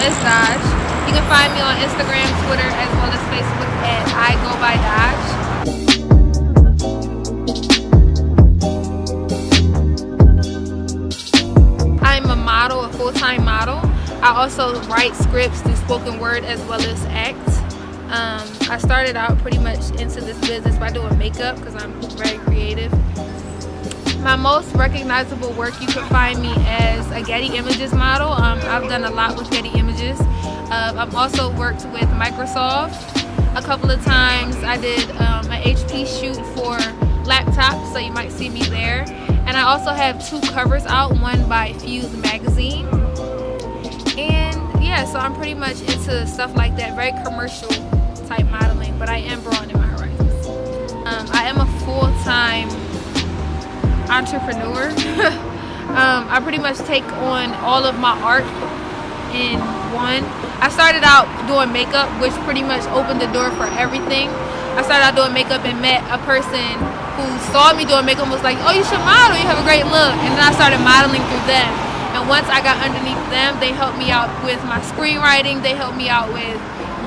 is Dodge. You can find me on Instagram, Twitter, as well as Facebook at I Go By Dodge. I'm a model, a full-time model. I also write scripts, do spoken word, as well as act. I started out pretty much into this business by doing makeup because I'm very creative. My most recognizable work, you can find me as a Getty Images model. I've done a lot with Getty Images. I've also worked with Microsoft a couple of times. I did an HP shoot for laptops, so you might see me there. And I also have 2 covers out, one by Fuse magazine. And yeah, so I'm pretty much into stuff like that, very commercial type modeling, but I am broadening my horizons. I am a full-time entrepreneur. I pretty much take on all of my art in one. I started out doing makeup, which pretty much opened the door for everything. I started out doing makeup and met a person who saw me doing makeup and was like, oh, you should model, you have a great look. And then I started modeling through them. And once I got underneath them, they helped me out with my screenwriting, they helped me out with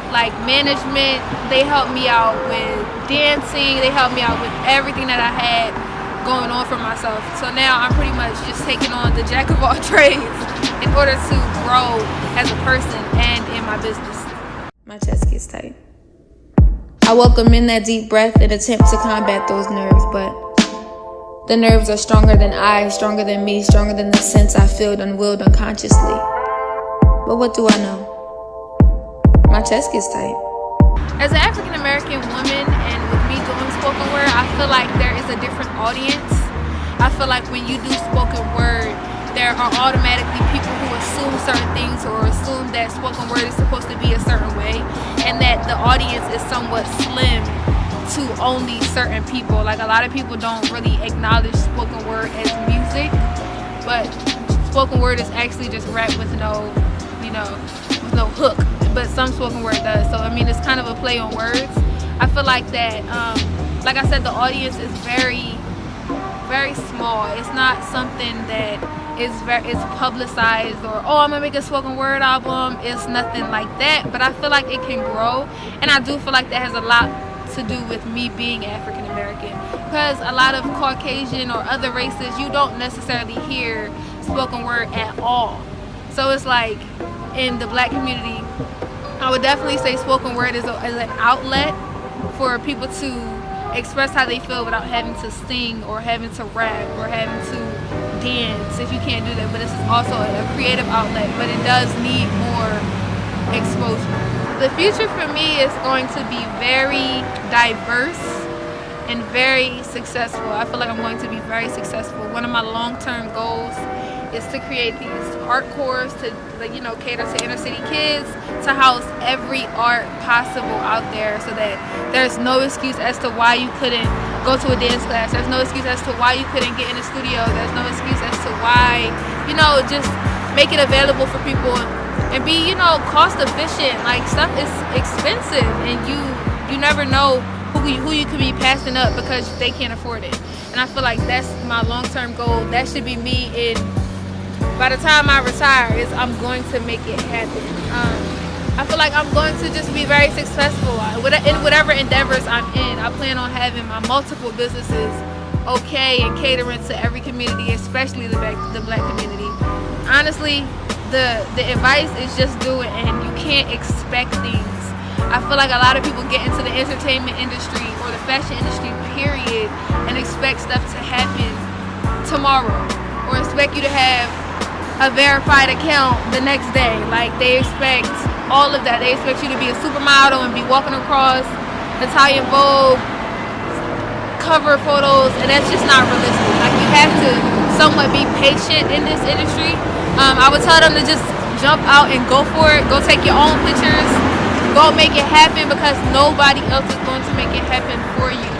like management, they helped me out with dancing, they helped me out with everything that I had going on for myself. So now I'm pretty much just taking on the jack of all trades in order to grow as a person and in my business. My chest gets tight. I welcome in that deep breath and attempt to combat those nerves, but the nerves are stronger than I, stronger than me, stronger than the sense I feel unwilled unconsciously. But what do I know? My chest gets tight. As an African American woman, and with me doing spoken word, I feel like there is a different audience. I feel like when you do spoken word, there are automatically people who assume certain things or assume that spoken word is supposed to be a certain way, and that the audience is somewhat slim to only certain people. Like a lot of people don't really acknowledge spoken word as music, but spoken word is actually just rap with no, with no hook. But some spoken word does. So I mean, it's kind of a play on words. I feel like that, like I said, the audience is very, very small. It's not something that is publicized or, oh, I'm gonna make a spoken word album. It's nothing like that. But I feel like it can grow, and I do feel like that has a lot to do with me being African American, because a lot of Caucasian or other races, you don't necessarily hear spoken word at all. So it's like in the black community, I would definitely say spoken word is an outlet for people to express how they feel without having to sing or having to rap or having to dance if you can't do that. But this is also a creative outlet, but it does need more exposure. The future for me is going to be very diverse and very successful. I feel like I'm going to be very successful. One of my long-term goals is to create these art cores to, cater to inner city kids, to house every art possible out there, so that there's no excuse as to why you couldn't go to a dance class. There's no excuse as to why you couldn't get in the studio. There's no excuse as to why, just make it available for people and be, cost efficient. Like, stuff is expensive, and you never know who you could be passing up because they can't afford it. And I feel like that's my long-term goal. That should be me by the time I retire, I'm going to make it happen. I feel like I'm going to just be very successful in whatever endeavors I'm in. I plan on having my multiple businesses and catering to every community, especially the black community. Honestly, the advice is just do it, and you can't expect things. I feel like a lot of people get into the entertainment industry or the fashion industry, period, and expect stuff to happen tomorrow, or expect you to have a verified account the next day. Like, they expect all of that. They expect you to be a supermodel and be walking across Italian Vogue cover photos, and that's just not realistic. Like, you have to somewhat be patient in this industry. I would tell them to just jump out and go for it. Go take your own pictures. Go make it happen, because nobody else is going to make it happen for you.